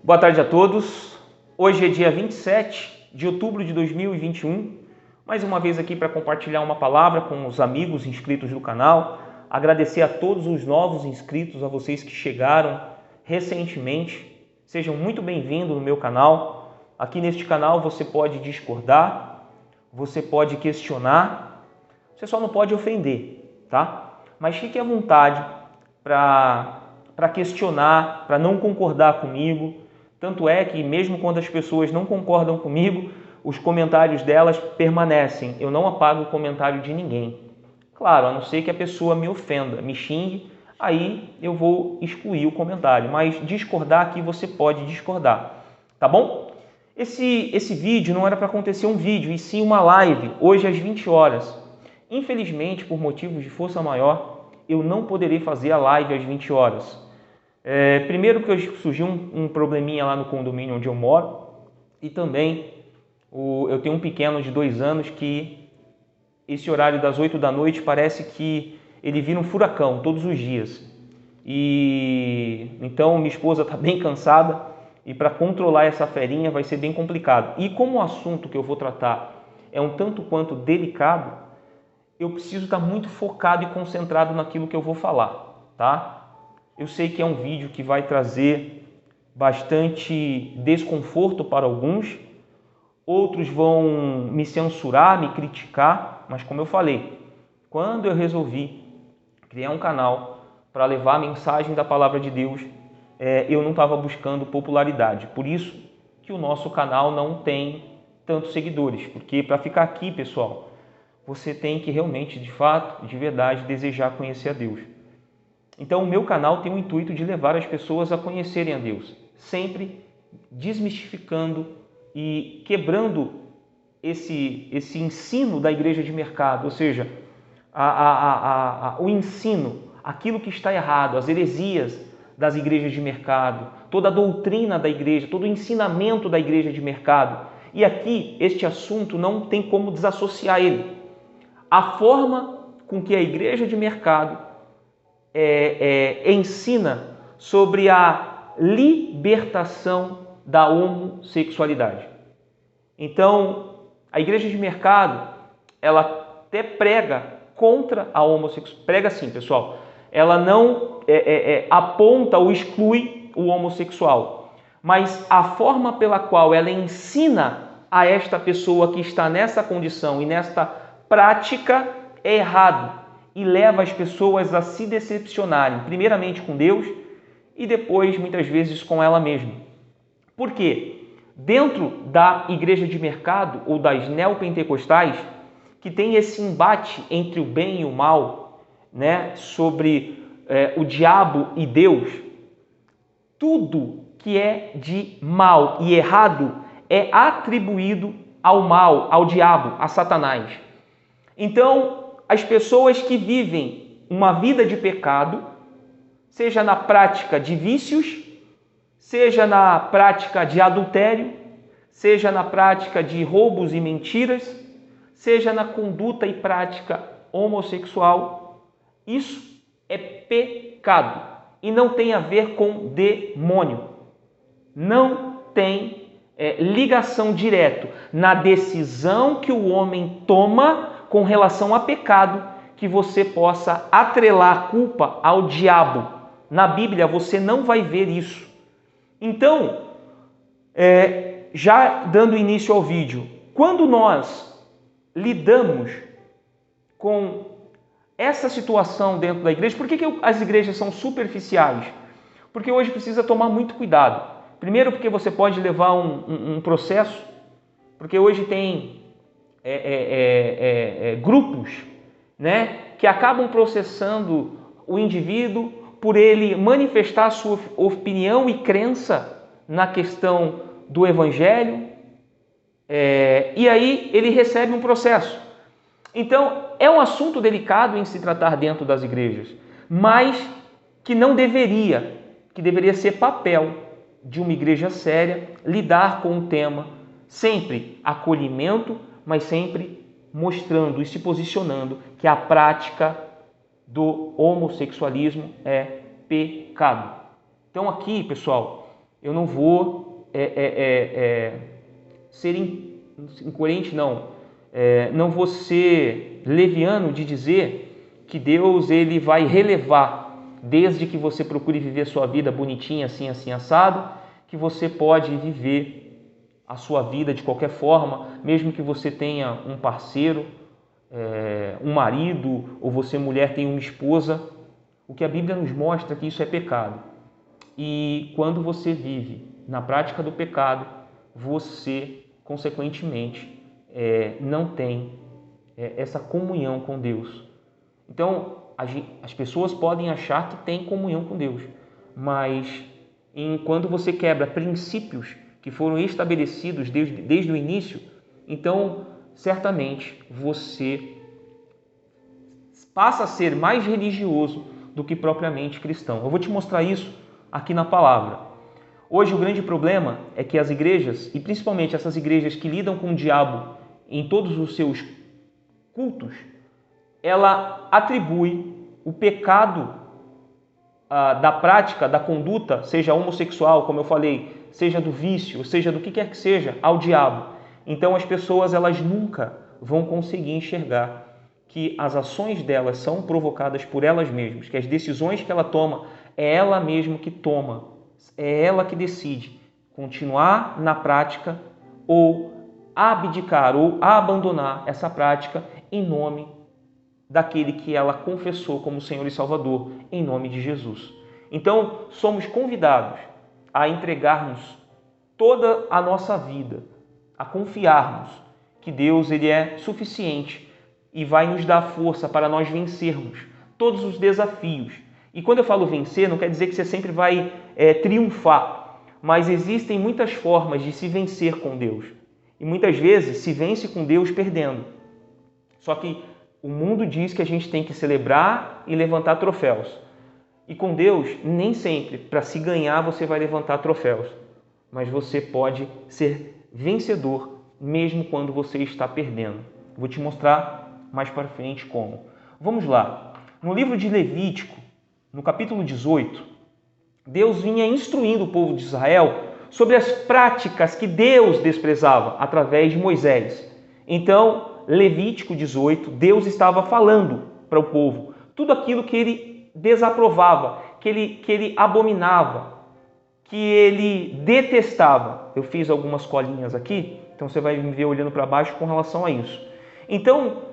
Boa tarde a todos. Hoje é dia 27 de outubro de 2021. Mais uma vez aqui para compartilhar uma palavra com os amigos inscritos do canal. Agradecer a todos os novos inscritos, a vocês que chegaram recentemente. Sejam muito bem-vindos no meu canal. Aqui neste canal você pode discordar, você pode questionar, você só não pode ofender, tá? Mas fique à vontade para questionar, para não concordar comigo. Tanto é que mesmo quando as pessoas não concordam comigo, os comentários delas permanecem. Eu não apago o comentário de ninguém. Claro, a não ser que a pessoa me ofenda, me xingue, aí eu vou excluir o comentário. Mas discordar aqui você pode discordar, tá bom? Esse vídeo não era para acontecer um vídeo, e sim uma live, hoje às 20 horas. Infelizmente, por motivos de força maior, eu não poderei fazer a live às 20 horas. Primeiro porque surgiu um probleminha lá no condomínio onde eu moro, e também eu tenho um pequeno de 2 anos que esse horário das 8 da noite parece que ele vira um furacão todos os dias. E então minha esposa está bem cansada e para controlar essa ferinha vai ser bem complicado. E como o assunto que eu vou tratar é um tanto quanto delicado, eu preciso estar muito focado e concentrado naquilo que eu vou falar, tá? Eu sei que é um vídeo que vai trazer bastante desconforto para alguns, outros vão me censurar, me criticar, mas como eu falei, quando eu resolvi criar um canal para levar a mensagem da palavra de Deus, eu não estava buscando popularidade. Por isso que o nosso canal não tem tantos seguidores, porque para ficar aqui, pessoal, você tem que realmente, de fato, de verdade, desejar conhecer a Deus. Então, o meu canal tem o intuito de levar as pessoas a conhecerem a Deus, sempre desmistificando e quebrando esse ensino da igreja de mercado, ou seja, o ensino, aquilo que está errado, as heresias das igrejas de mercado, toda a doutrina da igreja, todo o ensinamento da igreja de mercado. E aqui, este assunto não tem como desassociar ele. A forma com que a igreja de mercado ensina sobre a libertação da homossexualidade. Então, a igreja de mercado, ela até prega contra a homossexualidade. Prega sim, pessoal. Ela não aponta ou exclui o homossexual, mas a forma pela qual ela ensina a esta pessoa que está nessa condição e nesta prática é errado. E leva as pessoas a se decepcionarem, primeiramente com Deus e depois, muitas vezes, com ela mesma. Por quê? Dentro da igreja de mercado ou das neopentecostais, que tem esse embate entre o bem e o mal, né, sobre o diabo e Deus, tudo que é de mal e errado é atribuído ao mal, ao diabo, a Satanás. Então, as pessoas que vivem uma vida de pecado, seja na prática de vícios, seja na prática de adultério, seja na prática de roubos e mentiras, seja na conduta e prática homossexual, isso é pecado e não tem a ver com demônio. Não tem ligação direta na decisão que o homem toma com relação a pecado, que você possa atrelar a culpa ao diabo. Na Bíblia você não vai ver isso. Então, já dando início ao vídeo, quando nós lidamos com essa situação dentro da igreja, por que as igrejas são superficiais? Porque hoje precisa tomar muito cuidado. Primeiro porque você pode levar um processo, porque hoje tem grupos, né, que acabam processando o indivíduo por ele manifestar a sua opinião e crença na questão do evangelho, e aí ele recebe um processo. Então, é um assunto delicado em se tratar dentro das igrejas, mas que não deveria, que deveria ser papel de uma igreja séria, lidar com o tema, sempre acolhimento, mas sempre mostrando e se posicionando que a prática do homossexualismo é pecado. Então aqui, pessoal, Eu não vou ser incoerente, não. Não vou ser leviano de dizer que Deus ele vai relevar, desde que você procure viver sua vida bonitinha, assim, assim, assado, que você pode viver a sua vida de qualquer forma, mesmo que você tenha um parceiro, um marido, ou você, mulher, tenha uma esposa. O que a Bíblia nos mostra é que isso é pecado. E quando você vive na prática do pecado, você, consequentemente, não tem essa comunhão com Deus. Então, as pessoas podem achar que tem comunhão com Deus, mas quando você quebra princípios que foram estabelecidos desde o início, então, certamente, você passa a ser mais religioso do que propriamente cristão. Eu vou te mostrar isso aqui na palavra. Hoje o grande problema é que as igrejas, e principalmente essas igrejas que lidam com o diabo em todos os seus cultos, ela atribui o pecado da prática, da conduta, seja homossexual, como eu falei, seja do vício, seja do que quer que seja, ao diabo. Então as pessoas elas nunca vão conseguir enxergar que as ações delas são provocadas por elas mesmas, que as decisões que ela toma é ela mesma que toma, é ela que decide continuar na prática ou abdicar ou abandonar essa prática em nome daquele que ela confessou como Senhor e Salvador, em nome de Jesus. Então, somos convidados a entregarmos toda a nossa vida, a confiarmos que Deus ele é suficiente e vai nos dar força para nós vencermos todos os desafios. E quando eu falo vencer, não quer dizer que você sempre vai triunfar, mas existem muitas formas de se vencer com Deus. E muitas vezes se vence com Deus perdendo. Só que o mundo diz que a gente tem que celebrar e levantar troféus. E com Deus, nem sempre, para se ganhar, você vai levantar troféus. Mas você pode ser vencedor, mesmo quando você está perdendo. Vou te mostrar mais para frente como. Vamos lá. No livro de Levítico, no capítulo 18, Deus vinha instruindo o povo de Israel sobre as práticas que Deus desprezava através de Moisés. Então, Levítico 18, Deus estava falando para o povo tudo aquilo que ele desaprovava, que ele abominava, que ele detestava. Eu fiz algumas colinhas aqui, então você vai me ver olhando para baixo com relação a isso. Então,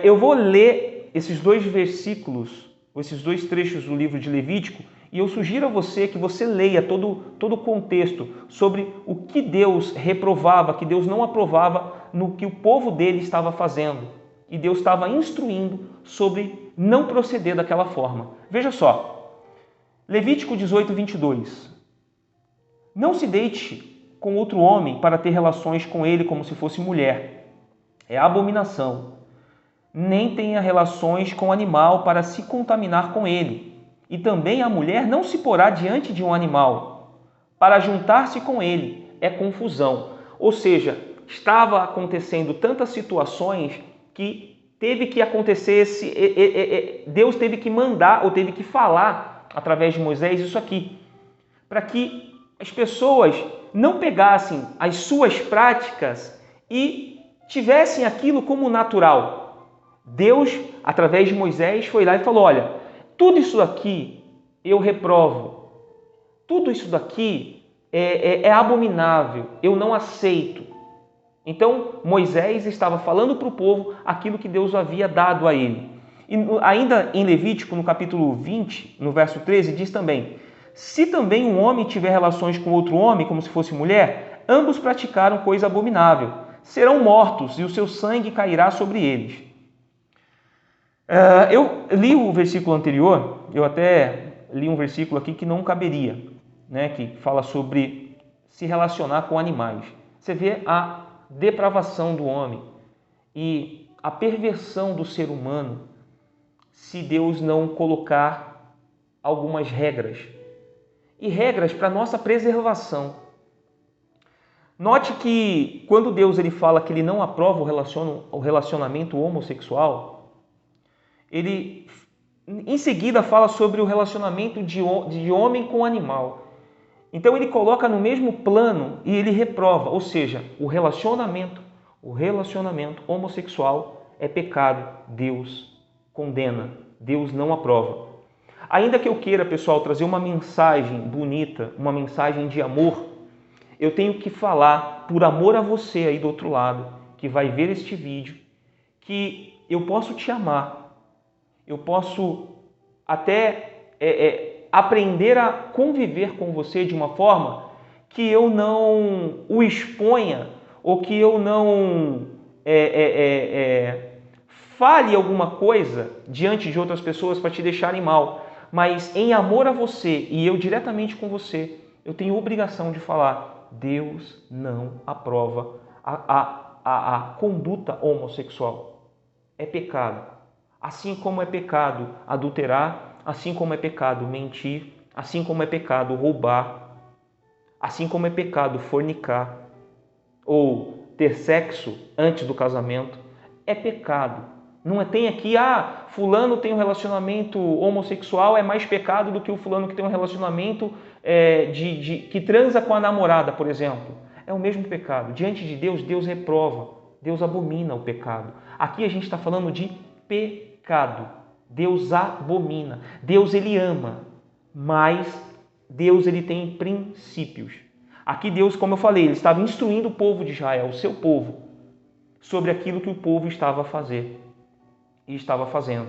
eu vou ler esses dois versículos, esses dois trechos do livro de Levítico, e eu sugiro a você que você leia todo o contexto sobre o que Deus reprovava, que Deus não aprovava no que o povo dele estava fazendo. E Deus estava instruindo sobre não proceder daquela forma. Veja só, Levítico 18, 22. Não se deite com outro homem para ter relações com ele como se fosse mulher. É abominação. Nem tenha relações com animal para se contaminar com ele. E também a mulher não se porá diante de um animal para juntar-se com ele. É confusão. Ou seja, estava acontecendo tantas situações que teve que acontecer, Deus teve que mandar ou teve que falar através de Moisés isso aqui, para que as pessoas não pegassem as suas práticas e tivessem aquilo como natural. Deus, através de Moisés, foi lá e falou: olha, tudo isso daqui eu reprovo, tudo isso daqui é abominável, eu não aceito. Então, Moisés estava falando para o povo aquilo que Deus havia dado a ele. E ainda em Levítico, no capítulo 20, no verso 13, diz também: se também um homem tiver relações com outro homem, como se fosse mulher, ambos praticaram coisa abominável. Serão mortos e o seu sangue cairá sobre eles. Eu li o versículo anterior, eu até li um versículo aqui que não caberia, né, que fala sobre se relacionar com animais. Você vê a depravação do homem e a perversão do ser humano se Deus não colocar algumas regras. E regras para nossa preservação. Note que quando Deus ele fala que ele não aprova o relacionamento homossexual, ele em seguida fala sobre o relacionamento de homem com animal. Então ele coloca no mesmo plano e ele reprova, ou seja, o relacionamento homossexual é pecado, Deus condena, Deus não aprova. Ainda que eu queira, pessoal, trazer uma mensagem bonita, uma mensagem de amor, eu tenho que falar, por amor a você aí do outro lado, que vai ver este vídeo, que eu posso te amar, eu posso até aprender a conviver com você de uma forma que eu não o exponha ou que eu não fale alguma coisa diante de outras pessoas para te deixarem mal. Mas em amor a você e eu diretamente com você, eu tenho obrigação de falar: Deus não aprova a conduta homossexual. É pecado. Assim como é pecado adulterar, assim como é pecado mentir, assim como é pecado roubar, assim como é pecado fornicar ou ter sexo antes do casamento, é pecado. Não tem aqui, fulano tem um relacionamento homossexual, é mais pecado do que o fulano que tem um relacionamento que transa com a namorada, por exemplo. É o mesmo pecado. Diante de Deus, Deus reprova, Deus abomina o pecado. Aqui a gente está falando de pecado. Deus abomina. Deus ele ama, mas Deus ele tem princípios. Aqui Deus, como eu falei, ele estava instruindo o povo de Israel, o seu povo, sobre aquilo que o povo estava a fazer e estava fazendo.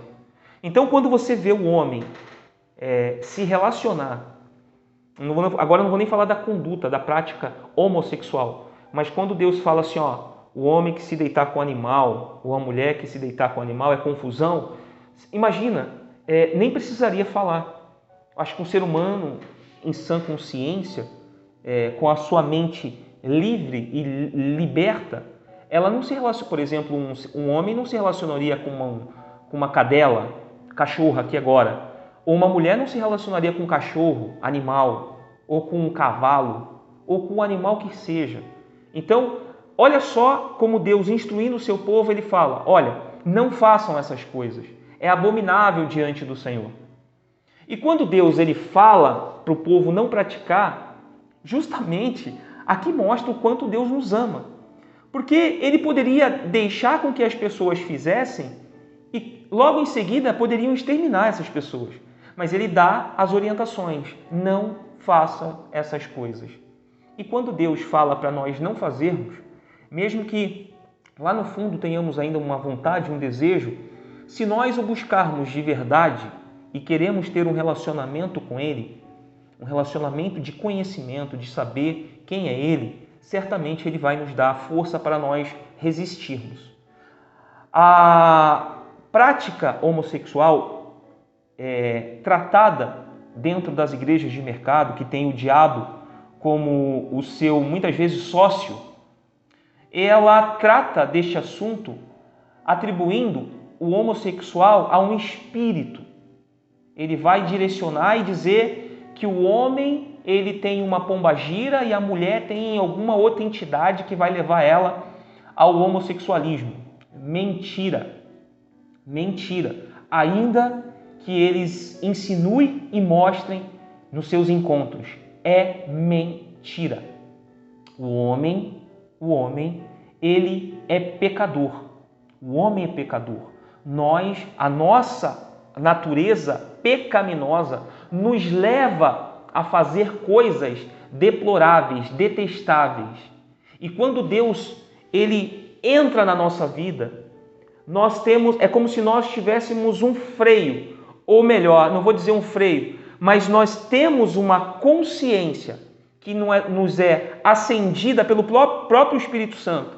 Então, quando você vê o homem se relacionar, agora eu não vou nem falar da conduta, da prática homossexual, mas quando Deus fala assim, o homem que se deitar com o animal, ou a mulher que se deitar com o animal é confusão, imagina, nem precisaria falar. Acho que um ser humano em sã consciência, com a sua mente livre e liberta, ela não se relaciona, por exemplo, um homem não se relacionaria com uma cadela, cachorro aqui agora, ou uma mulher não se relacionaria com um cachorro, animal, ou com um cavalo, ou com um animal que seja. Então, olha só como Deus, instruindo o seu povo, ele fala, olha, não façam essas coisas, é abominável diante do Senhor. E quando Deus ele fala para o povo não praticar, justamente aqui mostra o quanto Deus nos ama. Porque ele poderia deixar com que as pessoas fizessem e logo em seguida poderiam exterminar essas pessoas. Mas ele dá as orientações, não faça essas coisas. E quando Deus fala para nós não fazermos, mesmo que lá no fundo tenhamos ainda uma vontade, um desejo, se nós o buscarmos de verdade e queremos ter um relacionamento com Ele, um relacionamento de conhecimento, de saber quem é Ele, certamente Ele vai nos dar a força para nós resistirmos. A prática homossexual tratada dentro das igrejas de mercado, que tem o diabo como o seu, muitas vezes, sócio, ela trata deste assunto atribuindo o homossexual a um espírito. Ele vai direcionar e dizer que o homem ele tem uma pombagira e a mulher tem alguma outra entidade que vai levar ela ao homossexualismo. Mentira. Mentira. Ainda que eles insinuem e mostrem nos seus encontros. É mentira. O homem, ele é pecador. O homem é pecador. A nossa natureza pecaminosa nos leva a fazer coisas deploráveis, detestáveis. E quando Deus ele entra na nossa vida, é como se nós tivéssemos um freio, ou melhor, não vou dizer um freio, mas nós temos uma consciência que nos é acendida pelo próprio Espírito Santo,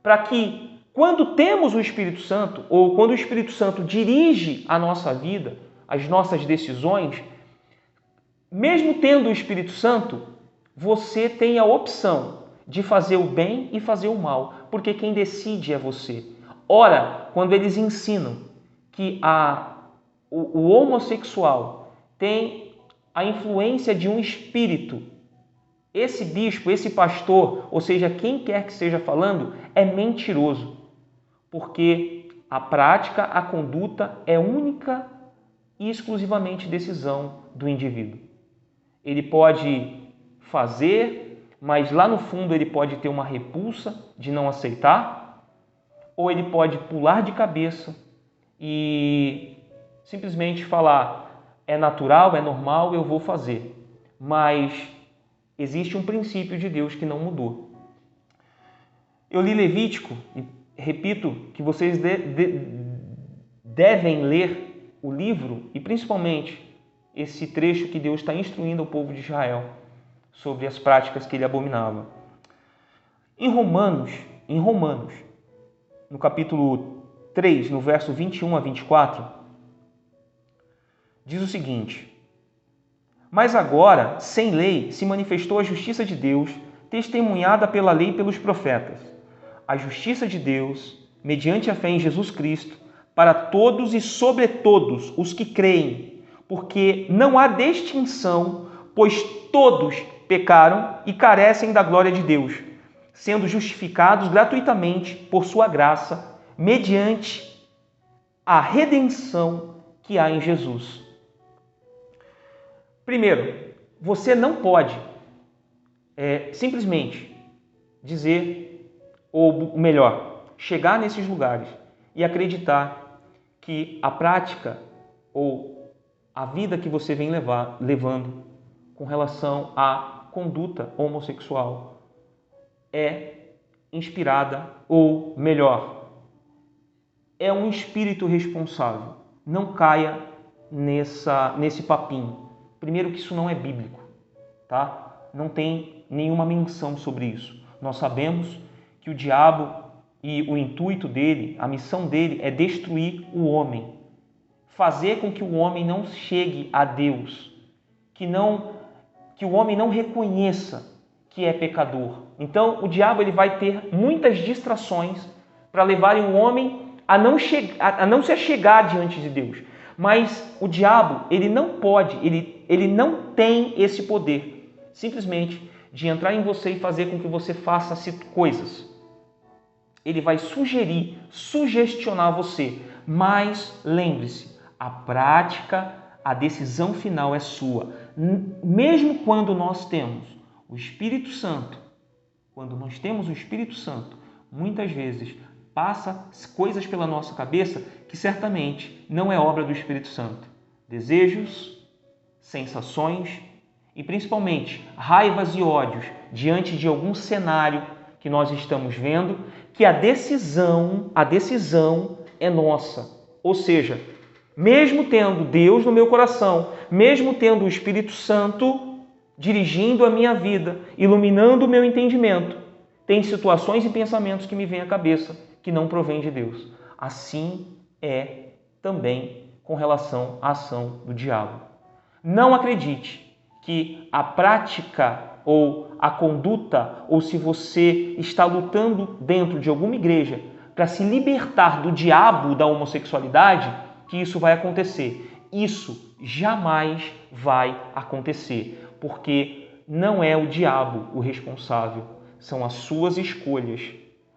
para que quando temos o Espírito Santo, ou quando o Espírito Santo dirige a nossa vida, as nossas decisões, mesmo tendo o Espírito Santo, você tem a opção de fazer o bem e fazer o mal, porque quem decide é você. Ora, quando eles ensinam que o homossexual tem a influência de um espírito, esse bispo, esse pastor, ou seja, quem quer que esteja falando, é mentiroso, porque a prática, a conduta é única e exclusivamente decisão do indivíduo. Ele pode fazer, mas lá no fundo ele pode ter uma repulsa de não aceitar, ou ele pode pular de cabeça e simplesmente falar: é natural, é normal, eu vou fazer. Mas existe um princípio de Deus que não mudou. Eu li Levítico e repito que vocês devem ler o livro e principalmente esse trecho que Deus está instruindo o povo de Israel sobre as práticas que ele abominava. Em Romanos, no capítulo 3, no verso 21 a 24, diz o seguinte: mas agora, sem lei, se manifestou a justiça de Deus, testemunhada pela lei e pelos profetas. A justiça de Deus, mediante a fé em Jesus Cristo, para todos e sobre todos os que creem, porque não há distinção, pois todos pecaram e carecem da glória de Deus, sendo justificados gratuitamente por sua graça, mediante a redenção que há em Jesus. Primeiro, você não pode simplesmente dizer, ou melhor, chegar nesses lugares e acreditar que a prática ou a vida que você vem levando com relação à conduta homossexual é inspirada, ou melhor, é um espírito responsável. Não caia nesse papinho. Primeiro que isso não é bíblico, tá? Não tem nenhuma menção sobre isso. Nós sabemos que o diabo e o intuito dele, a missão dele é destruir o homem, fazer com que o homem não chegue a Deus, que o homem não reconheça que é pecador. Então, o diabo ele vai ter muitas distrações para levarem o homem a não se achegar diante de Deus. Mas o diabo, ele não pode, ele não tem esse poder, simplesmente, de entrar em você e fazer com que você faça coisas. Ele vai sugestionar você. Mas lembre-se, a prática, a decisão final é sua. Mesmo quando nós temos o Espírito Santo, muitas vezes passa coisas pela nossa cabeça que certamente não é obra do Espírito Santo. Desejos, sensações e principalmente raivas e ódios diante de algum cenário que nós estamos vendo, que a decisão é nossa. Ou seja, mesmo tendo Deus no meu coração, mesmo tendo o Espírito Santo dirigindo a minha vida, iluminando o meu entendimento, tem situações e pensamentos que me vêm à cabeça que não provém de Deus. Assim é também com relação à ação do diabo. Não acredite que a prática ou a conduta, ou se você está lutando dentro de alguma igreja para se libertar do diabo da homossexualidade, que isso vai acontecer. Isso jamais vai acontecer, porque não é o diabo o responsável, são as suas escolhas.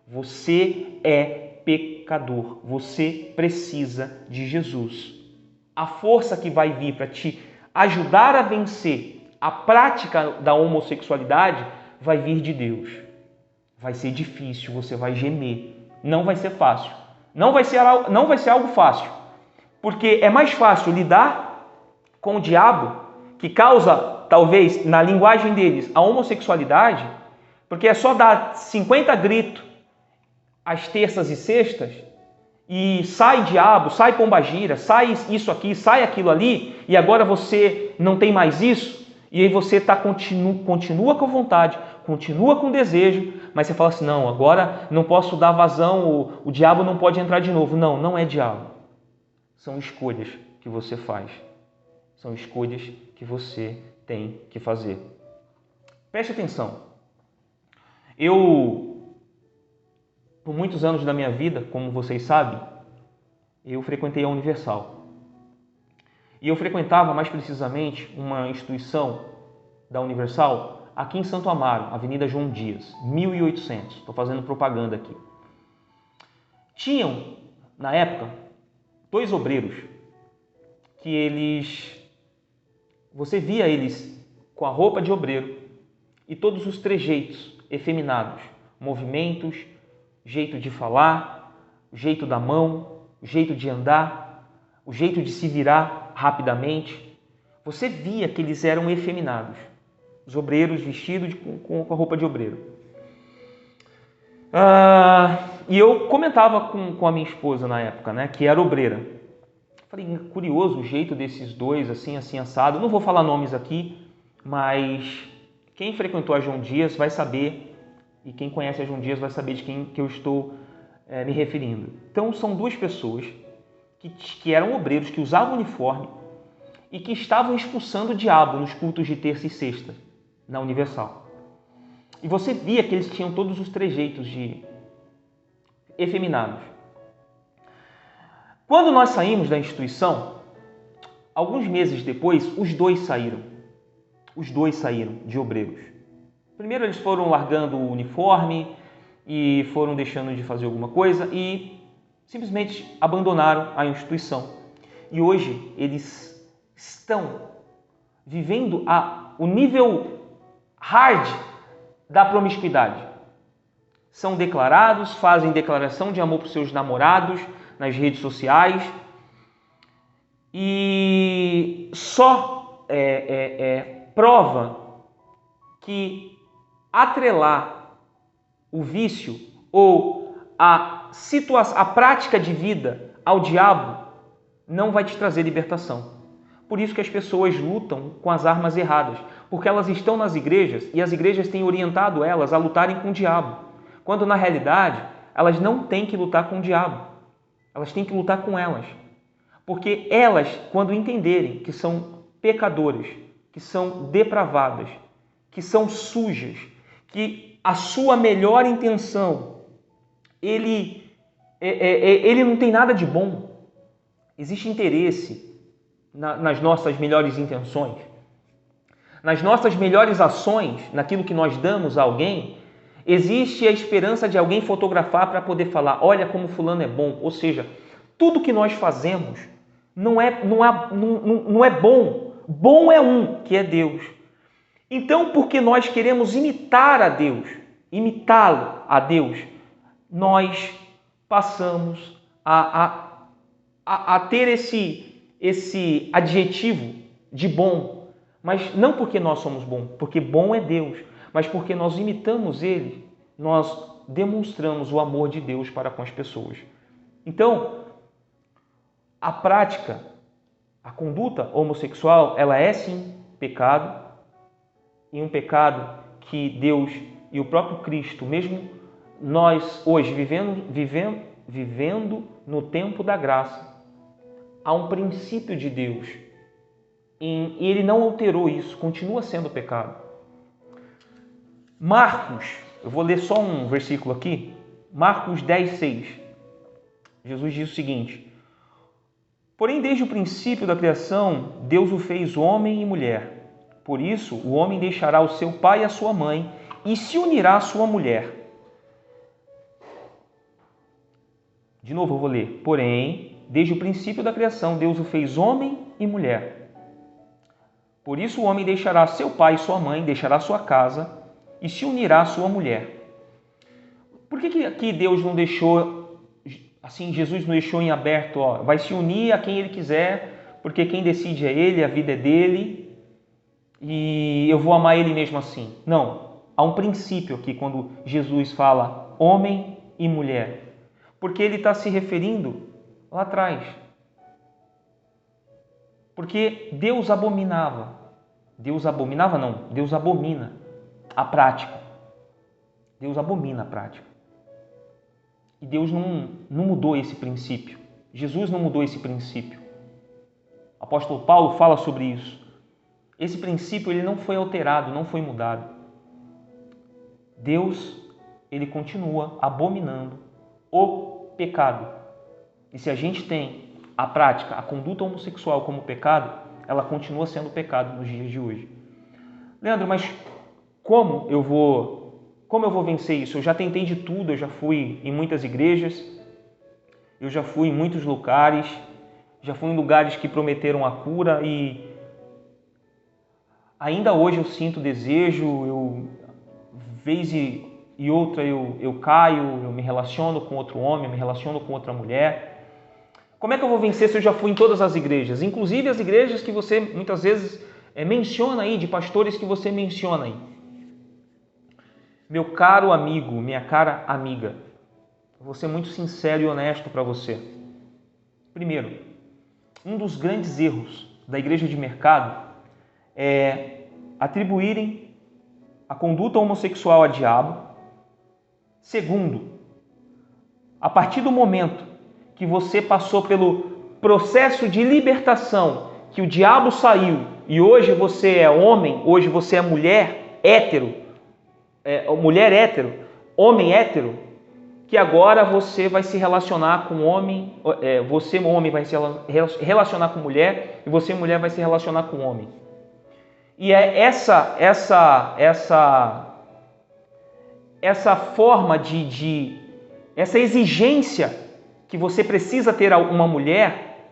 Você é pecador, você precisa de Jesus. A força que vai vir para te ajudar a vencer a prática da homossexualidade vai vir de Deus. Vai ser difícil, você vai gemer, não vai ser fácil, não vai ser algo fácil, porque é mais fácil lidar com o diabo, que causa, talvez, na linguagem deles, a homossexualidade, porque é só dar 50 gritos às terças e sextas, e sai diabo, sai pombagira, sai isso aqui, sai aquilo ali, e agora você não tem mais isso, e aí você continua com vontade, continua com desejo, mas você fala assim, não, agora não posso dar vazão, o diabo não pode entrar de novo. Não, não é diabo. São escolhas que você faz. São escolhas que você tem que fazer. Preste atenção. Por muitos anos da minha vida, como vocês sabem, eu frequentei a Universal. E eu frequentava, mais precisamente, uma instituição da Universal aqui em Santo Amaro, Avenida João Dias, 1800. Estou fazendo propaganda aqui. Tinham, na época, 2 obreiros que você via eles com a roupa de obreiro e todos os trejeitos efeminados, movimentos, jeito de falar, o jeito da mão, o jeito de andar, o jeito de se virar rapidamente. Você via que eles eram efeminados, os obreiros vestidos com a roupa de obreiro. E eu comentava com a minha esposa na época, né, que era obreira. Falei, curioso o jeito desses dois, assim, assado. Não vou falar nomes aqui, mas quem frequentou a João Dias vai saber, e quem conhece a João Dias vai saber de quem que eu estou me referindo. Então, são duas pessoas que eram obreiros, que usavam uniforme e que estavam expulsando o diabo nos cultos de terça e sexta, na Universal. E você via que eles tinham todos os trejeitos de efeminados. Quando nós saímos da instituição, alguns meses depois, os dois saíram. Os dois saíram de obreiros. Primeiro eles foram largando o uniforme e foram deixando de fazer alguma coisa e simplesmente abandonaram a instituição. E hoje eles estão vivendo o nível hard da promiscuidade. São declarados, fazem declaração de amor para os seus namorados nas redes sociais e só prova que atrelar o vício ou a prática de vida ao diabo não vai te trazer libertação. Por isso que as pessoas lutam com as armas erradas, porque elas estão nas igrejas e as igrejas têm orientado elas a lutarem com o diabo, quando na realidade elas não têm que lutar com o diabo, elas têm que lutar com elas. Porque elas, quando entenderem que são pecadoras, que são depravadas, que são sujas, que a sua melhor intenção, ele não tem nada de bom, existe interesse nas nossas melhores intenções, nas nossas melhores ações, naquilo que nós damos a alguém, existe a esperança de alguém fotografar para poder falar, olha como fulano é bom. Ou seja, tudo que nós fazemos não é bom. Bom é um, que é Deus. Então, porque nós queremos imitar a Deus, imitá-lo a Deus, nós passamos a ter esse adjetivo de bom, mas não porque nós somos bons, porque bom é Deus, mas porque nós imitamos Ele, nós demonstramos o amor de Deus para com as pessoas. Então, a prática, a conduta homossexual, ela é sim pecado, e um pecado que Deus e o próprio Cristo, mesmo nós hoje vivendo no tempo da graça, há um princípio de Deus e Ele não alterou isso, continua sendo pecado. Marcos, eu vou ler só um versículo aqui, Marcos 10:6. Jesus diz o seguinte: porém, desde o princípio da criação, Deus o fez homem e mulher. Por isso, o homem deixará o seu pai e a sua mãe e se unirá à sua mulher. De novo eu vou ler. Porém, desde o princípio da criação, Deus o fez homem e mulher. Por isso, o homem deixará seu pai e sua mãe, deixará sua casa e se unirá à sua mulher. Por que aqui Deus não deixou, assim, Jesus não deixou em aberto, vai se unir a quem Ele quiser, porque quem decide é Ele, a vida é dele, e eu vou amar Ele mesmo assim. Não, há um princípio aqui quando Jesus fala homem e mulher, porque Ele está se referindo lá atrás. Porque Deus abomina a prática. Deus abomina a prática. E Deus não mudou esse princípio. Jesus não mudou esse princípio. O apóstolo Paulo fala sobre isso. Esse princípio ele não foi alterado, não foi mudado. Deus, ele continua abominando o pecado. E se a gente tem a prática, a conduta homossexual como pecado, ela continua sendo pecado nos dias de hoje. Leandro, mas como eu vou vencer isso? Eu já tentei de tudo, eu já fui em muitas igrejas, eu já fui em muitos lugares, já fui em lugares que prometeram a cura e ainda hoje eu sinto desejo, vez e outra eu caio, eu me relaciono com outro homem, eu me relaciono com outra mulher. Como é que eu vou vencer se eu já fui em todas as igrejas? Inclusive as igrejas que você muitas vezes menciona aí, de pastores que você menciona aí. Meu caro amigo, minha cara amiga, vou ser muito sincero e honesto para você. Primeiro, um dos grandes erros da igreja de mercado é atribuírem a conduta homossexual a diabo. Segundo, a partir do momento que você passou pelo processo de libertação, que o diabo saiu e hoje você é homem, hoje você é mulher hétero, homem hétero, que agora você vai se relacionar com homem, você homem vai se relacionar com mulher e você mulher vai se relacionar com homem. E é essa forma essa exigência que você precisa ter uma mulher,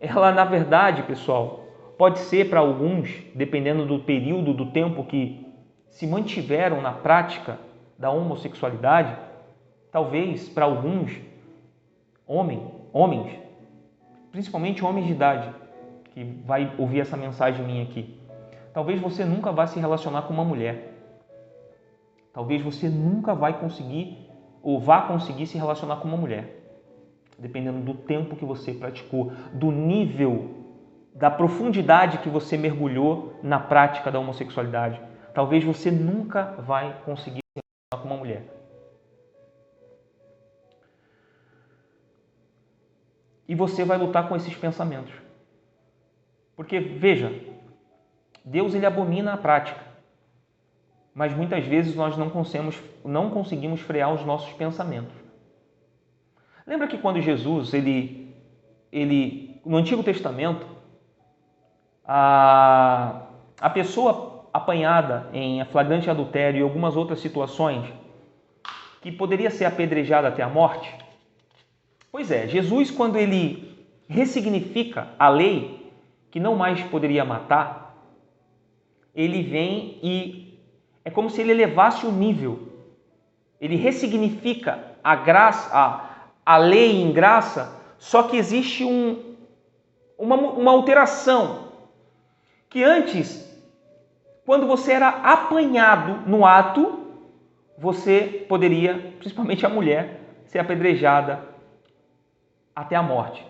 ela na verdade, pessoal, pode ser para alguns, dependendo do período, do tempo que se mantiveram na prática da homossexualidade, talvez para alguns homens, principalmente homens de idade, que vai ouvir essa mensagem minha aqui, talvez você nunca vá se relacionar com uma mulher. Talvez você nunca vai conseguir ou vá conseguir se relacionar com uma mulher. Dependendo do tempo que você praticou, do nível, da profundidade que você mergulhou na prática da homossexualidade. Talvez você nunca vai conseguir se relacionar com uma mulher. E você vai lutar com esses pensamentos. Porque, veja, Deus ele abomina a prática, mas muitas vezes nós não conseguimos frear os nossos pensamentos. Lembra que quando Jesus, no Antigo Testamento, a pessoa apanhada em flagrante adultério e algumas outras situações, que poderia ser apedrejada até a morte? Pois é, Jesus, quando ele ressignifica a lei, que não mais poderia matar, ele vem e é como se ele elevasse o nível. Ele ressignifica a graça, a lei em graça, só que existe uma alteração. Que antes, quando você era apanhado no ato, você poderia, principalmente a mulher, ser apedrejada até a morte.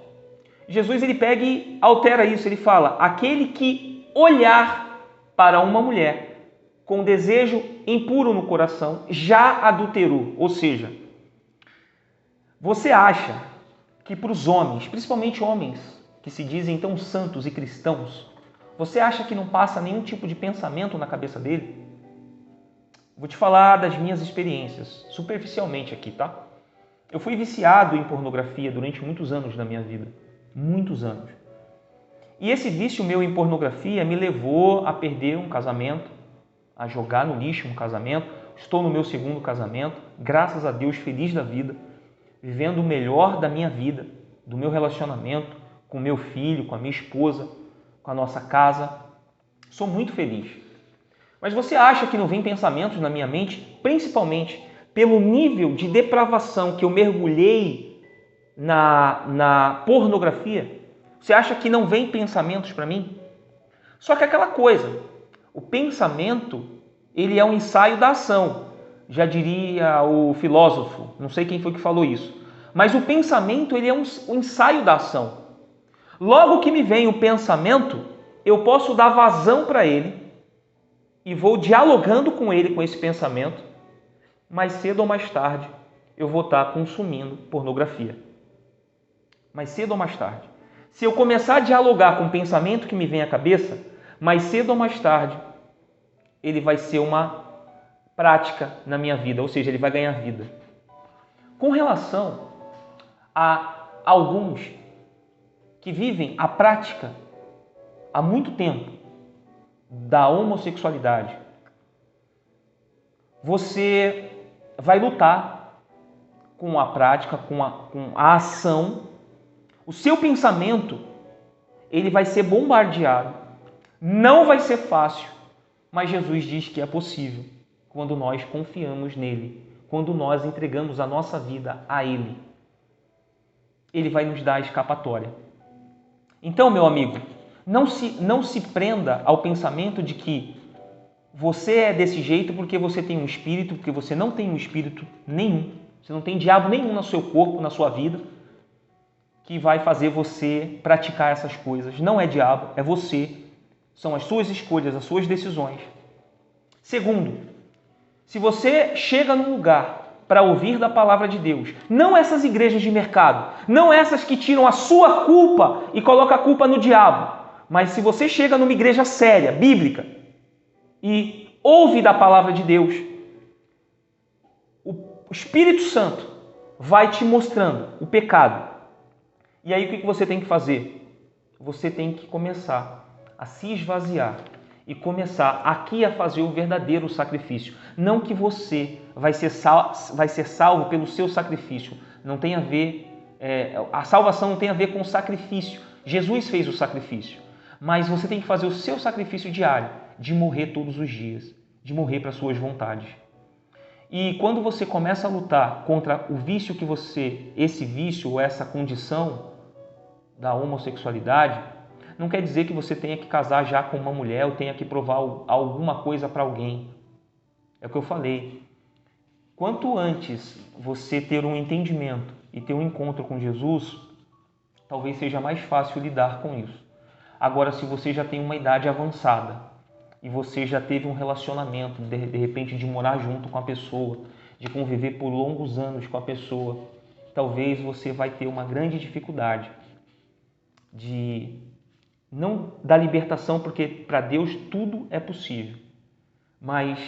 Jesus ele pega e altera isso, ele fala: aquele que olhar para uma mulher com desejo impuro no coração já adulterou. Ou seja, você acha que para os homens, principalmente homens que se dizem tão santos e cristãos, você acha que não passa nenhum tipo de pensamento na cabeça dele? Vou te falar das minhas experiências, superficialmente aqui, tá? Eu fui viciado em pornografia durante muitos anos da minha vida. Muitos anos. E esse vício meu em pornografia me levou a perder um casamento, a jogar no lixo um casamento. Estou no meu segundo casamento, graças a Deus, feliz da vida, vivendo o melhor da minha vida, do meu relacionamento com meu filho, com a minha esposa, com a nossa casa. Sou muito feliz. Mas você acha que não vem pensamentos na minha mente, principalmente pelo nível de depravação que eu mergulhei na pornografia? Você acha que não vem pensamentos para mim? Só que aquela coisa, o pensamento, ele é um ensaio da ação. Já diria o filósofo, não sei quem foi que falou isso. Mas o pensamento, ele é um ensaio da ação. Logo que me vem o pensamento, eu posso dar vazão para ele e vou dialogando com ele, com esse pensamento. Mais cedo ou mais tarde, eu vou estar consumindo pornografia. Mais cedo ou mais tarde. Se eu começar a dialogar com o pensamento que me vem à cabeça, mais cedo ou mais tarde, ele vai ser uma prática na minha vida, ou seja, ele vai ganhar vida. Com relação a alguns que vivem a prática há muito tempo da homossexualidade, você vai lutar com a prática, com a ação. O seu pensamento, ele vai ser bombardeado. Não vai ser fácil, mas Jesus diz que é possível. quando nós confiamos nele, quando nós entregamos a nossa vida a ele. Ele vai nos dar a escapatória. Então, meu amigo, não se prenda ao pensamento de que você é desse jeito porque você tem um espírito, porque você não tem um espírito nenhum. Você não tem diabo nenhum no seu corpo, na sua vida, que vai fazer você praticar essas coisas. Não é diabo, é você. São as suas escolhas, as suas decisões. Segundo, se você chega num lugar para ouvir da palavra de Deus, não essas igrejas de mercado, não essas que tiram a sua culpa e colocam a culpa no diabo, mas se você chega numa igreja séria, bíblica, e ouve da palavra de Deus, o Espírito Santo vai te mostrando o pecado. E aí o que você tem que fazer? Você tem que começar a se esvaziar e começar aqui a fazer o verdadeiro sacrifício. Não que você vai ser salvo pelo seu sacrifício. Não tem a ver, a salvação não tem a ver com o sacrifício. Jesus fez o sacrifício. Mas você tem que fazer o seu sacrifício diário, de morrer todos os dias, de morrer para as suas vontades. E quando você começa a lutar contra o vício que esse vício ou essa condição da homossexualidade, não quer dizer que você tenha que casar já com uma mulher ou tenha que provar alguma coisa para alguém. É o que eu falei. Quanto antes você ter um entendimento e ter um encontro com Jesus, talvez seja mais fácil lidar com isso. Agora, se você já tem uma idade avançada e você já teve um relacionamento, de repente de morar junto com a pessoa, de conviver por longos anos com a pessoa, talvez você vai ter uma grande dificuldade não da libertação, porque para Deus tudo é possível, mas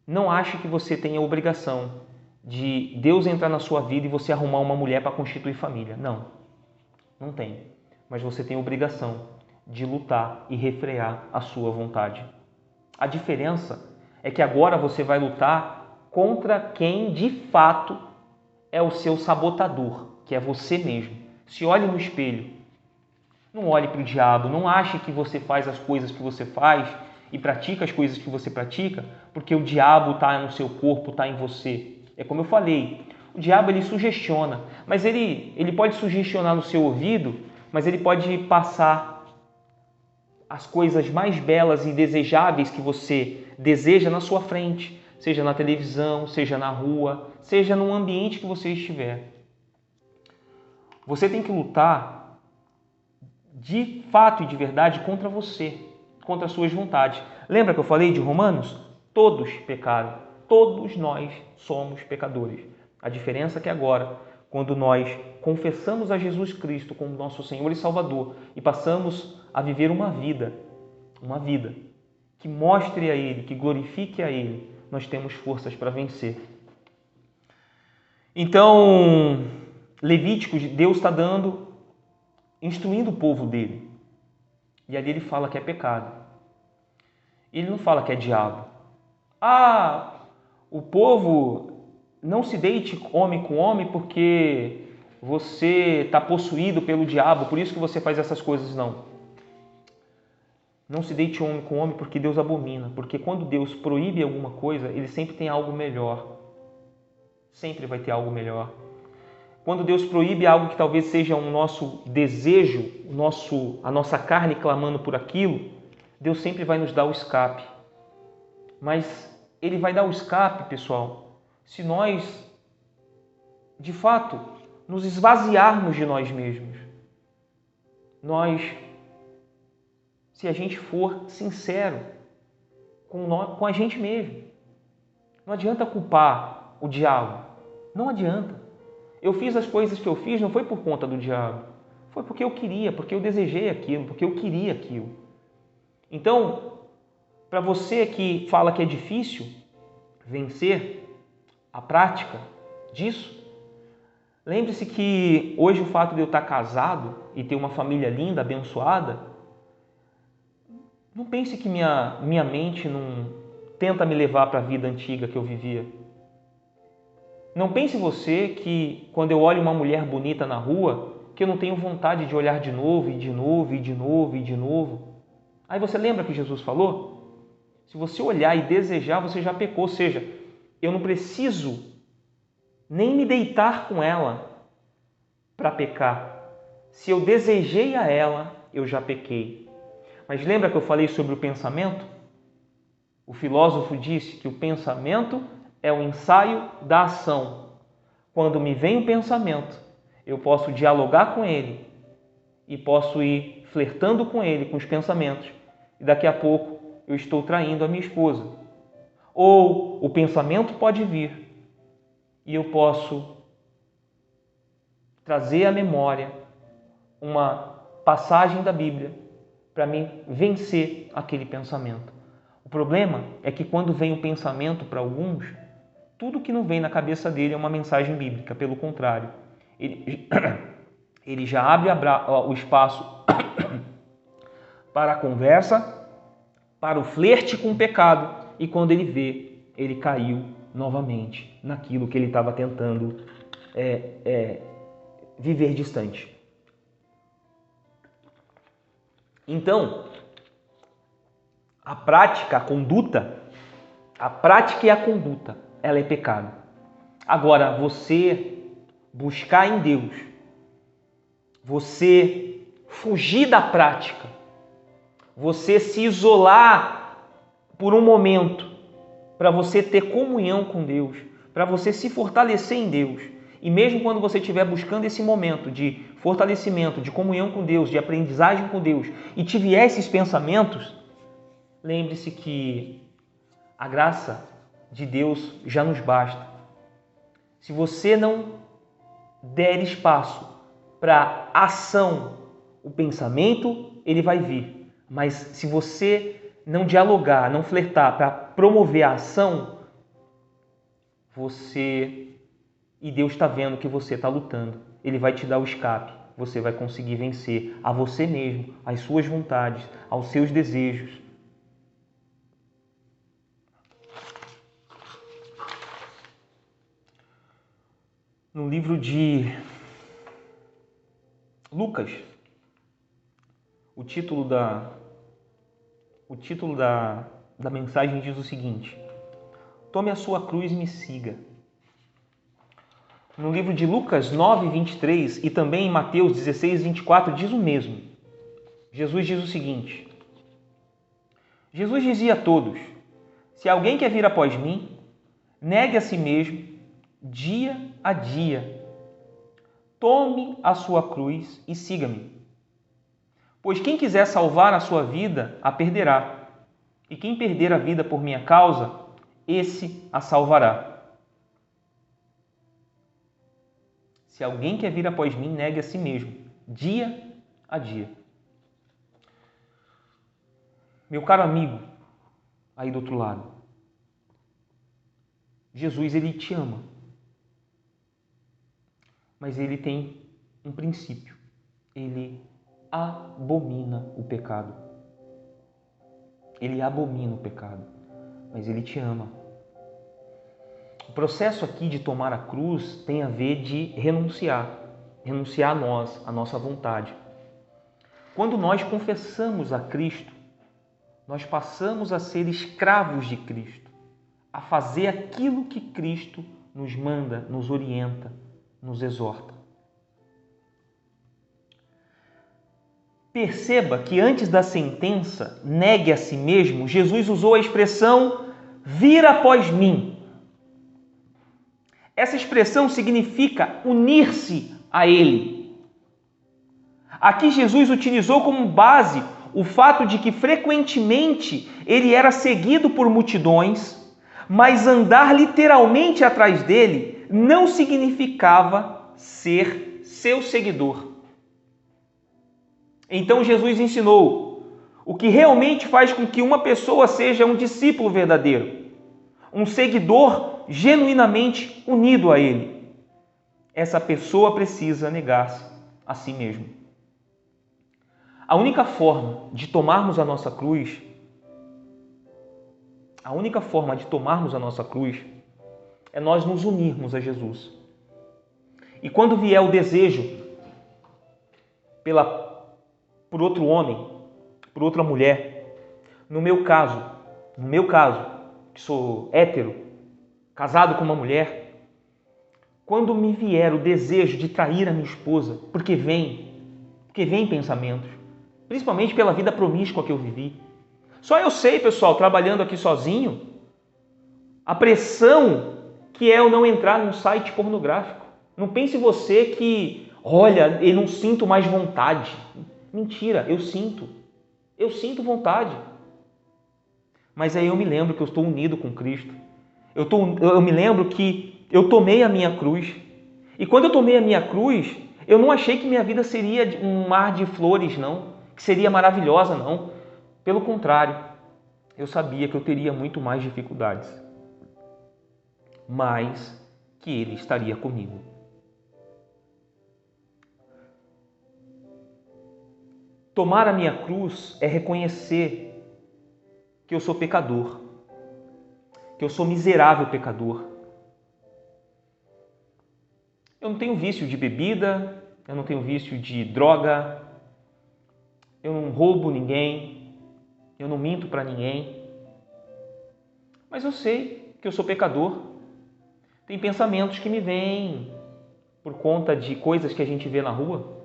não ache que você tem a obrigação de Deus entrar na sua vida e você arrumar uma mulher para constituir família. Não, não tem. Mas você tem a obrigação de lutar e refrear a sua vontade. A diferença é que agora você vai lutar contra quem de fato é o seu sabotador, que é você mesmo. Se olhe no espelho. Não olhe para o diabo, não ache que você faz as coisas que você faz e pratica as coisas que você pratica porque o diabo está no seu corpo, está em você. É como eu falei, o diabo ele sugestiona, mas ele pode sugestionar no seu ouvido, mas ele pode passar as coisas mais belas e desejáveis que você deseja na sua frente, seja na televisão, seja na rua, seja no ambiente que você estiver. Você tem que lutar de fato e de verdade contra você, contra as suas vontades. Lembra que eu falei de Romanos? Todos pecaram, todos nós somos pecadores. A diferença é que agora, quando nós confessamos a Jesus Cristo como nosso Senhor e Salvador e passamos a viver uma vida que mostre a Ele, que glorifique a Ele, nós temos forças para vencer. Então, Levíticos, Deus está instruindo o povo dele. E ali ele fala que é pecado. Ele não fala que é diabo. O povo não se deite homem com homem porque você está possuído pelo diabo, por isso que você faz essas coisas. Não. Não se deite homem com homem porque Deus abomina. Porque quando Deus proíbe alguma coisa, ele sempre tem algo melhor. Sempre vai ter algo melhor. Quando Deus proíbe algo que talvez seja um nosso desejo, a nossa carne clamando por aquilo, Deus sempre vai nos dar o escape. Mas Ele vai dar o escape, pessoal, se nós, de fato, nos esvaziarmos de nós mesmos. Se a gente for sincero com a gente mesmo. Não adianta culpar o diabo. Não adianta. Eu fiz as coisas que eu fiz não foi por conta do diabo. Foi porque eu queria, porque eu desejei aquilo, porque eu queria aquilo. Então, para você que fala que é difícil vencer a prática disso, lembre-se que hoje o fato de eu estar casado e ter uma família linda, abençoada, não pense que minha mente não tenta me levar para a vida antiga que eu vivia. Não pense você que quando eu olho uma mulher bonita na rua, que eu não tenho vontade de olhar de novo, e de novo, e de novo, e de novo. Aí você lembra que Jesus falou? Se você olhar e desejar, você já pecou. Ou seja, eu não preciso nem me deitar com ela para pecar. Se eu desejei a ela, eu já pequei. Mas lembra que eu falei sobre o pensamento? O filósofo disse que o pensamento é o ensaio da ação. Quando me vem o pensamento, eu posso dialogar com ele e posso ir flertando com ele, com os pensamentos. E daqui a pouco eu estou traindo a minha esposa. Ou o pensamento pode vir e eu posso trazer à memória uma passagem da Bíblia para me vencer aquele pensamento. O problema é que quando vem o pensamento para alguns, tudo que não vem na cabeça dele é uma mensagem bíblica. Pelo contrário, ele já abre o espaço para a conversa, para o flerte com o pecado, e quando ele vê, ele caiu novamente naquilo que ele estava tentando viver distante. Então, a prática e a conduta, ela é pecado. Agora, você buscar em Deus, você fugir da prática, você se isolar por um momento para você ter comunhão com Deus, para você se fortalecer em Deus. E mesmo quando você estiver buscando esse momento de fortalecimento, de comunhão com Deus, de aprendizagem com Deus, e te vier esses pensamentos, lembre-se que a graça de Deus já nos basta. Se você não der espaço para ação, o pensamento, ele vai vir. Mas se você não dialogar, não flertar para promover a ação, e Deus está vendo que você está lutando. Ele vai te dar o escape. Você vai conseguir vencer a você mesmo, às suas vontades, aos seus desejos. No livro de Lucas, o título da mensagem diz o seguinte: tome a sua cruz e me siga. No livro de Lucas 9, 23 e também em Mateus 16, 24 diz o mesmo. Jesus diz o seguinte: Jesus dizia a todos: se alguém quer vir após mim, negue a si mesmo, dia a dia. Tome a sua cruz e siga-me. Pois quem quiser salvar a sua vida, a perderá. E quem perder a vida por minha causa, esse a salvará. Se alguém quer vir após mim, negue a si mesmo, dia a dia. Meu caro amigo, aí do outro lado, Jesus, ele te ama. Mas ele tem um princípio. Ele abomina o pecado. Ele abomina o pecado, mas ele te ama. O processo aqui de tomar a cruz tem a ver de renunciar a nós, a nossa vontade. Quando nós confessamos a Cristo, nós passamos a ser escravos de Cristo, a fazer aquilo que Cristo nos manda, nos orienta, nos exorta. Perceba que antes da sentença, negue a si mesmo, Jesus usou a expressão vir após mim. Essa expressão significa unir-se a Ele. Aqui Jesus utilizou como base o fato de que frequentemente ele era seguido por multidões, mas andar literalmente atrás dele não significava ser seu seguidor. Então Jesus ensinou o que realmente faz com que uma pessoa seja um discípulo verdadeiro, um seguidor genuinamente unido a Ele. Essa pessoa precisa negar-se a si mesmo. A única forma de tomarmos a nossa cruz, é nós nos unirmos a Jesus. E quando vier o desejo por outro homem, por outra mulher, no meu caso, No meu caso, que sou hétero, casado com uma mulher, quando me vier o desejo de trair a minha esposa, porque vem pensamentos, principalmente pela vida promíscua que eu vivi. Só eu sei, pessoal, trabalhando aqui sozinho, a pressão que é eu não entrar num site pornográfico. Não pense você que, olha, eu não sinto mais vontade. Mentira, eu sinto. Eu sinto vontade. Mas aí eu me lembro que eu estou unido com Cristo. Eu me lembro que eu tomei a minha cruz. E quando eu tomei a minha cruz, eu não achei que minha vida seria um mar de flores, não. Que seria maravilhosa, não. Pelo contrário, eu sabia que eu teria muito mais dificuldades. Mas que Ele estaria comigo. Tomar a minha cruz é reconhecer que eu sou pecador, que eu sou miserável pecador. Eu não tenho vício de bebida, eu não tenho vício de droga, eu não roubo ninguém, eu não minto para ninguém. Mas eu sei que eu sou pecador. Tem pensamentos que me vêm por conta de coisas que a gente vê na rua,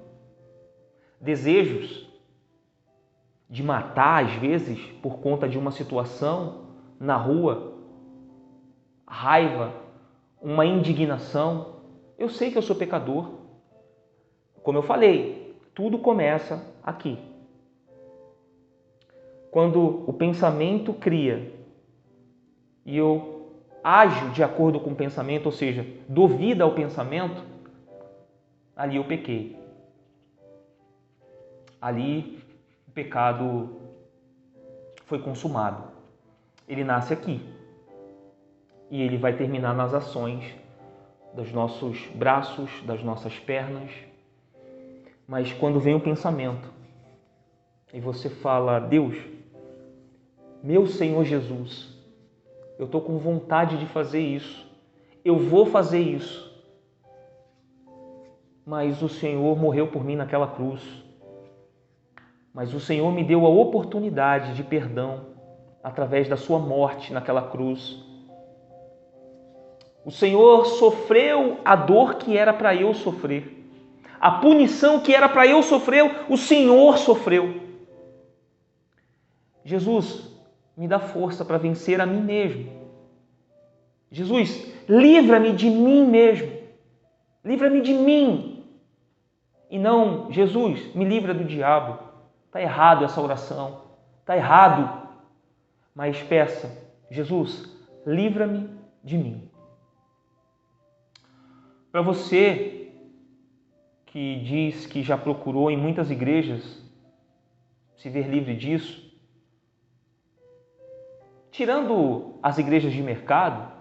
desejos de matar, às vezes, por conta de uma situação na rua, raiva, uma indignação. Eu sei que eu sou pecador. Como eu falei, tudo começa aqui. Quando o pensamento cria e eu ajo de acordo com o pensamento, ou seja, dou vida ao pensamento, ali eu pequei. Ali o pecado foi consumado. Ele nasce aqui e ele vai terminar nas ações dos nossos braços, das nossas pernas. Mas quando vem o pensamento e você fala: Deus, meu Senhor Jesus, eu estou com vontade de fazer isso, eu vou fazer isso, mas o Senhor morreu por mim naquela cruz, mas o Senhor me deu a oportunidade de perdão através da sua morte naquela cruz. O Senhor sofreu a dor que era para eu sofrer. A punição que era para eu sofrer, o Senhor sofreu. Jesus, me dá força para vencer a mim mesmo. Jesus, livra-me de mim mesmo. Livra-me de mim. E não, Jesus, me livra do diabo. Está errado essa oração. Está errado. Mas peça, Jesus, livra-me de mim. Para você que diz que já procurou em muitas igrejas se ver livre disso, tirando as igrejas de mercado,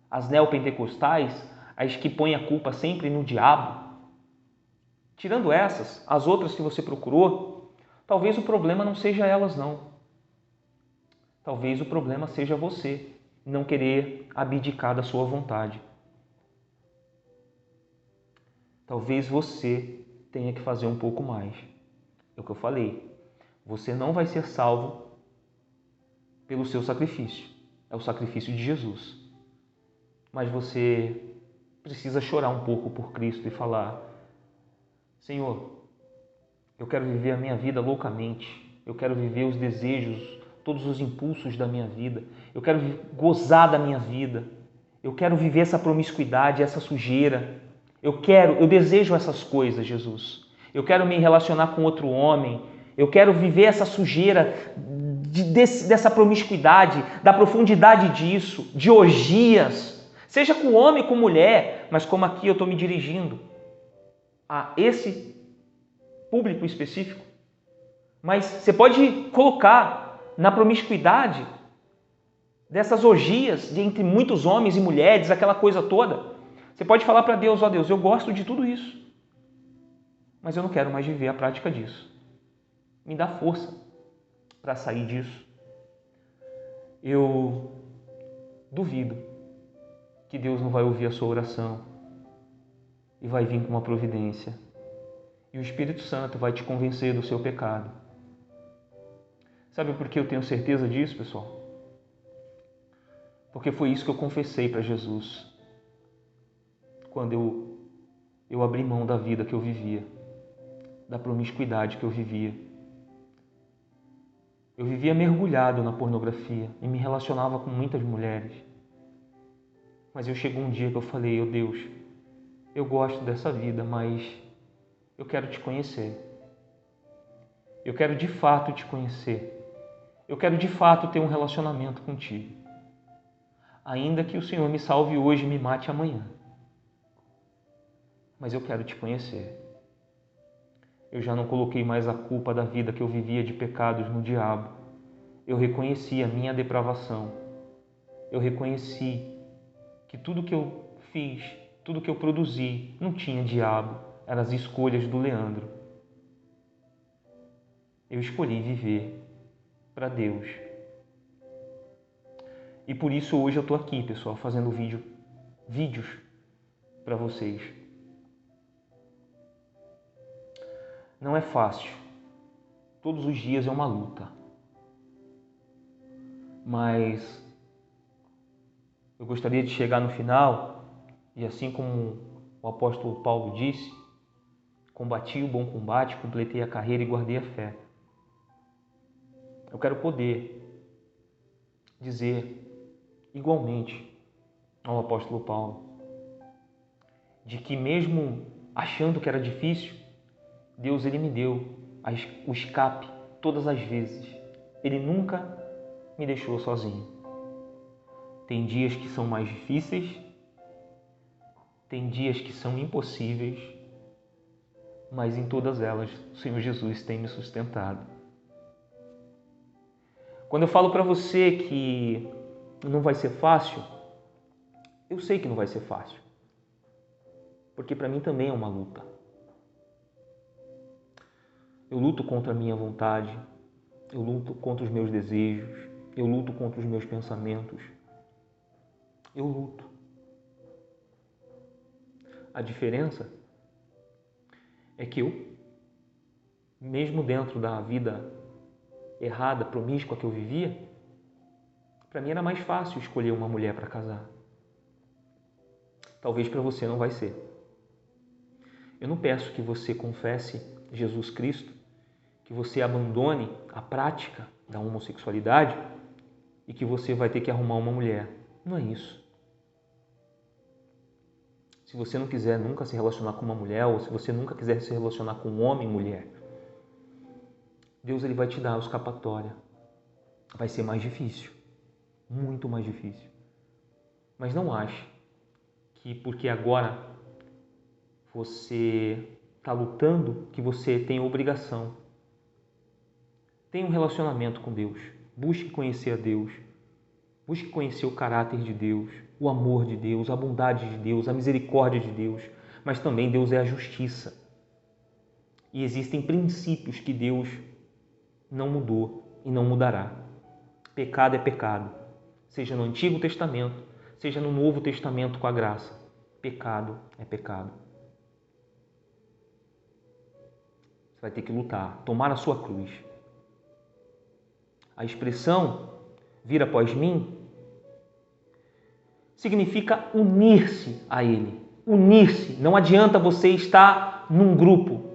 as neopentecostais, as que põem a culpa sempre no diabo, tirando essas, as outras que você procurou, talvez o problema não seja elas, não. Talvez o problema seja você não querer abdicar da sua vontade. Talvez você tenha que fazer um pouco mais. É o que eu falei. Você não vai ser salvo pelo seu sacrifício. É o sacrifício de Jesus. Mas você precisa chorar um pouco por Cristo e falar: Senhor, eu quero viver a minha vida loucamente. Eu quero viver os desejos, todos os impulsos da minha vida. Eu quero gozar da minha vida. Eu quero viver essa promiscuidade, essa sujeira. Eu desejo essas coisas, Jesus. Eu quero me relacionar com outro homem. Eu quero viver essa sujeira dessa promiscuidade, da profundidade disso, de orgias, seja com homem ou com mulher, mas como aqui eu estou me dirigindo a esse público específico. Mas você pode colocar na promiscuidade dessas orgias entre muitos homens e mulheres, aquela coisa toda. Você pode falar para Deus: ó Deus, eu gosto de tudo isso, mas eu não quero mais viver a prática disso. Me dá força para sair disso. Eu duvido que Deus não vai ouvir a sua oração e vai vir com uma providência. E o Espírito Santo vai te convencer do seu pecado. Sabe por que eu tenho certeza disso, pessoal? Porque foi isso que eu confessei para Jesus quando eu abri mão da vida que eu vivia, da promiscuidade que eu vivia. Eu vivia mergulhado na pornografia e me relacionava com muitas mulheres. Mas eu chegou um dia que eu falei, oh Deus, eu gosto dessa vida, mas eu quero te conhecer. Eu quero de fato te conhecer. Eu quero de fato ter um relacionamento contigo. Ainda que o Senhor me salve hoje e me mate amanhã. Mas eu quero te conhecer. Eu já não coloquei mais a culpa da vida que eu vivia de pecados no diabo. Eu reconheci a minha depravação. Eu reconheci que tudo que eu fiz, tudo que eu produzi, não tinha diabo, eram as escolhas do Leandro. Eu escolhi viver para Deus. E por isso hoje eu estou aqui, pessoal, fazendo vídeos para vocês. Não é fácil. Todos os dias é uma luta. Mas eu gostaria de chegar no final e, assim como o apóstolo Paulo disse, combati o bom combate, completei a carreira e guardei a fé. Eu quero poder dizer igualmente ao apóstolo Paulo de que mesmo achando que era difícil, Deus ele me deu o escape todas as vezes. Ele nunca me deixou sozinho. Tem dias que são mais difíceis, tem dias que são impossíveis, mas em todas elas o Senhor Jesus tem me sustentado. Quando eu falo para você que não vai ser fácil, eu sei que não vai ser fácil, porque para mim também é uma luta. Eu luto contra a minha vontade, eu luto contra os meus desejos, eu luto contra os meus pensamentos. Eu luto. A diferença é que eu, mesmo dentro da vida errada, promíscua que eu vivia, para mim era mais fácil escolher uma mulher para casar. Talvez para você não vai ser. Eu não peço que você confesse Jesus Cristo, que você abandone a prática da homossexualidade e que você vai ter que arrumar uma mulher. Não é isso. Se você não quiser nunca se relacionar com uma mulher, ou se você nunca quiser se relacionar com um homem e mulher, Deus ele vai te dar a escapatória. Vai ser mais difícil, muito mais difícil. Mas não ache que porque agora você está lutando, que você tem obrigação. Tenha um relacionamento com Deus. Busque conhecer a Deus. Busque conhecer o caráter de Deus, o amor de Deus, a bondade de Deus, a misericórdia de Deus. Mas também Deus é a justiça. E existem princípios que Deus não mudou e não mudará. Pecado é pecado. Seja no Antigo Testamento, seja no Novo Testamento com a graça. Pecado é pecado. Você vai ter que lutar, tomar a sua cruz. A expressão vir após mim significa unir-se a Ele. Unir-se. Não adianta você estar num grupo.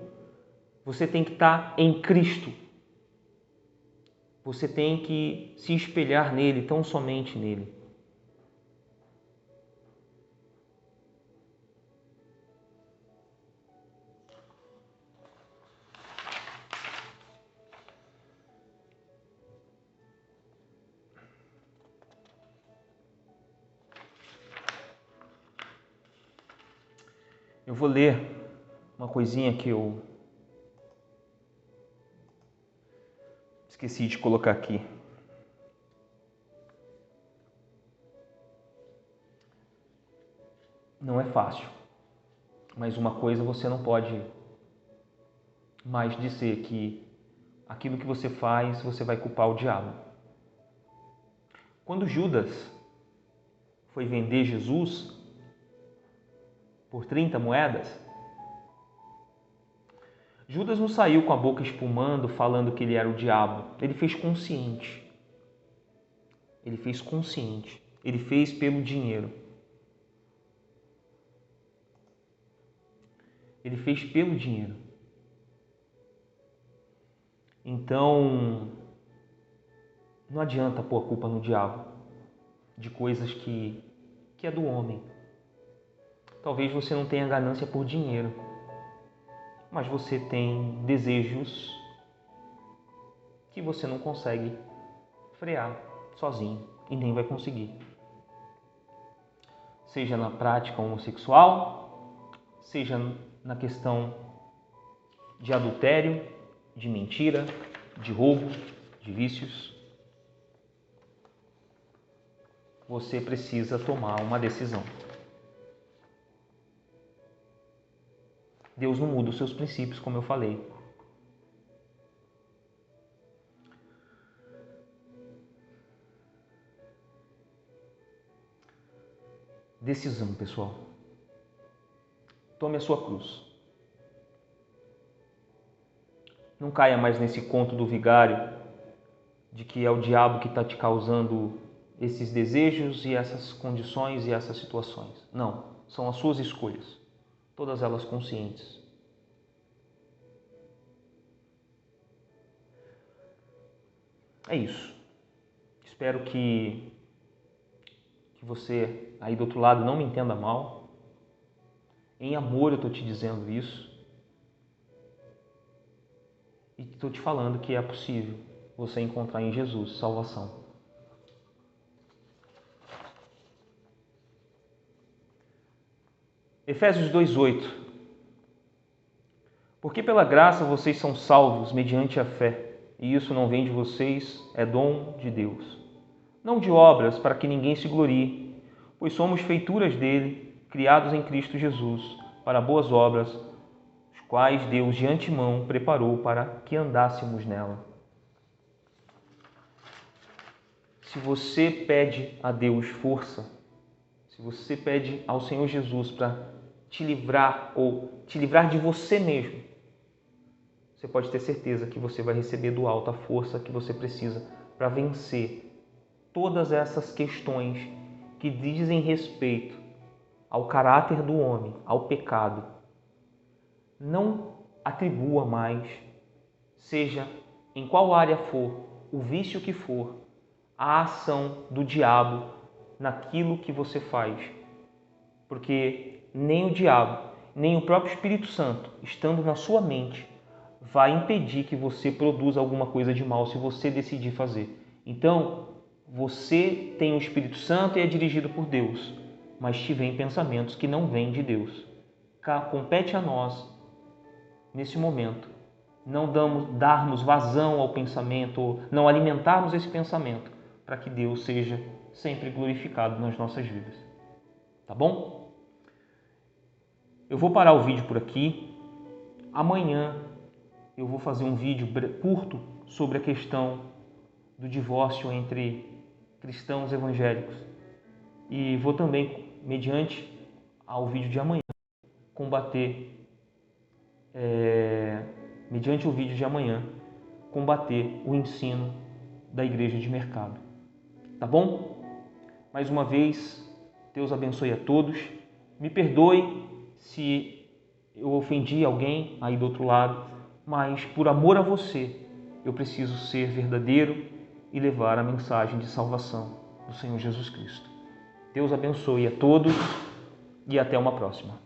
Você tem que estar em Cristo. Você tem que se espelhar nele, tão somente nele. Eu vou ler uma coisinha que eu esqueci de colocar aqui. Não é fácil, mas uma coisa você não pode mais dizer, que aquilo que você faz, você vai culpar o diabo. Quando Judas foi vender Jesus por 30 moedas, Judas não saiu com a boca espumando, falando que ele era o diabo. Ele fez consciente. Ele fez consciente. Ele fez pelo dinheiro. Ele fez pelo dinheiro. Então, não adianta pôr a culpa no diabo de coisas que é do homem. Talvez você não tenha ganância por dinheiro, mas você tem desejos que você não consegue frear sozinho e nem vai conseguir. Seja na prática homossexual, seja na questão de adultério, de mentira, de roubo, de vícios. Você precisa tomar uma decisão. Deus não muda os seus princípios, como eu falei. Decisão, pessoal. Tome a sua cruz. Não caia mais nesse conto do vigário de que é o diabo que está te causando esses desejos e essas condições e essas situações. Não, são as suas escolhas, todas elas conscientes. É isso. Espero que você aí do outro lado não me entenda mal. Em amor eu estou te dizendo isso. E estou te falando que é possível você encontrar em Jesus salvação. Efésios 2:8. Porque pela graça vocês são salvos mediante a fé, e isso não vem de vocês, é dom de Deus. Não de obras, para que ninguém se glorie, pois somos feituras dele, criados em Cristo Jesus, para boas obras, os quais Deus de antemão preparou para que andássemos nela. Se você pede a Deus força, se você pede ao Senhor Jesus para te livrar ou te livrar de você mesmo, você pode ter certeza que você vai receber do alto a força que você precisa para vencer todas essas questões que dizem respeito ao caráter do homem, ao pecado. Não atribua mais, seja em qual área for, o vício que for, a ação do diabo naquilo que você faz. Porque nem o diabo, nem o próprio Espírito Santo, estando na sua mente, vai impedir que você produza alguma coisa de mal se você decidir fazer. Então, você tem o Espírito Santo e é dirigido por Deus, mas te vêm pensamentos que não vêm de Deus. Compete a nós, nesse momento, não darmos vazão ao pensamento, não alimentarmos esse pensamento, para que Deus seja sempre glorificado nas nossas vidas. Tá bom? Eu vou parar o vídeo por aqui. Amanhã eu vou fazer um vídeo curto sobre a questão do divórcio entre cristãos evangélicos. E vou também, mediante ao vídeo de amanhã, combater o ensino da igreja de mercado. Tá bom? Mais uma vez, Deus abençoe a todos. Me perdoe se eu ofendi alguém aí do outro lado, mas por amor a você, eu preciso ser verdadeiro e levar a mensagem de salvação do Senhor Jesus Cristo. Deus abençoe a todos e até uma próxima.